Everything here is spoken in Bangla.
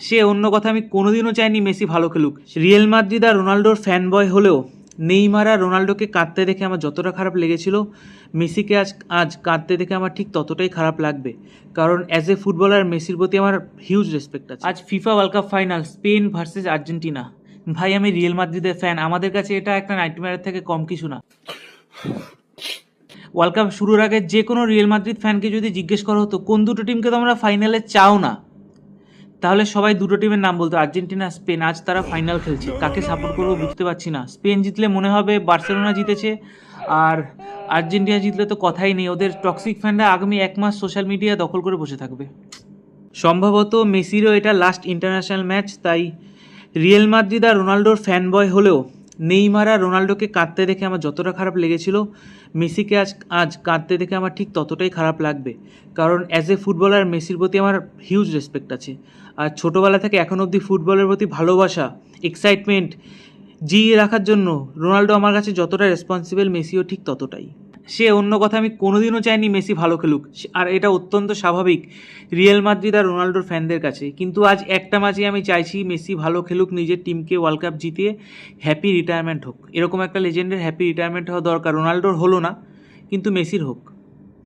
সে অন্য কথা, আমি কোনোদিনও চাইনি মেসি ভালো খেলুক। রিয়েল মাদ্রিদ আর রোনাল্ডোর ফ্যান বয় হলেও নেইমার আর রোনাল্ডোকে কাঁদতে দেখে আমার যতটা খারাপ লেগেছিল, মেসিকে আজ কাঁদতে দেখে আমার ঠিক ততটাই খারাপ লাগবে। কারণ অ্যাজ এ ফুটবলার মেসির প্রতি আমার হিউজ রেসপেক্ট আছে। আজ FIFA world cup final, Spain versus Argentina. ভাই, আমি রিয়েল মাদ্রিদের ফ্যান, আমাদের কাছে এটা একটা নাইটমেয়ারের থেকে কম কিছু না। ওয়ার্ল্ড কাপ শুরুর আগে যে কোনো রিয়েল মাদ্রিদ ফ্যানকে যদি জিজ্ঞেস করা হতো কোন দুটো টিমকে তোমরা ফাইনালে চাও না, তাহলে সবাই দুটো টিমের নাম বলতো, আর্জেন্টিনা, স্পেন। আজ তারা ফাইনাল খেলছে, কাকে সাপোর্ট করবো বুঝতে পারছি না। স্পেন জিতলে মনে হবে বার্সেলোনা জিতেছে, আর আর্জেন্টিনা জিতলে তো কথাই নেই, ওদের টক্সিক ফ্যানরা আগামী 1 মাস সোশ্যাল মিডিয়া দখল করে বসে থাকবে। সম্ভবত মেসিরও এটা লাস্ট ইন্টারন্যাশনাল ম্যাচ, তাই রিয়েল মাদ্রিদ আর রোনাল্ডোর ফ্যান বয় হলেও নেইমার আর রোনাল্ডোকে কাঁদতে দেখে আমার যতটা খারাপ লেগেছিল, মেসিকে আজ কাঁদতে দেখে আমার ঠিক ততটাই খারাপ লাগবে। কারণ অ্যাজ এ ফুটবলার মেসির প্রতি আমার হিউজ রেসপেক্ট আছে। আর ছোটোবেলা থেকে এখন অবধি ফুটবলের প্রতি ভালোবাসা, এক্সাইটমেন্ট জিয়ে রাখার জন্য রোনাল্ডো আমার কাছে যতটা রেসপন্সিবল, মেসিও ঠিক ততটাই। সে অন্য কথা, আমি কোনোদিনও চাইনি মেসি ভালো খেলুক, আর এটা অত্যন্ত স্বাভাবিক রিয়েল মাদ্রিদ আর রোনাল্ডোর ফ্যানদের কাছে। কিন্তু আজ একটা ম্যাচে আমি চাইছি মেসি ভালো খেলুক, নিজের টিমকে ওয়ার্ল্ড কাপ জিতিয়ে হ্যাপি রিটায়ারমেন্ট হোক। এরকম একটা লেজেন্ডের হ্যাপি রিটায়ারমেন্ট হওয়া দরকার। রোনাল্ডোর হলো না, কিন্তু মেসির হোক।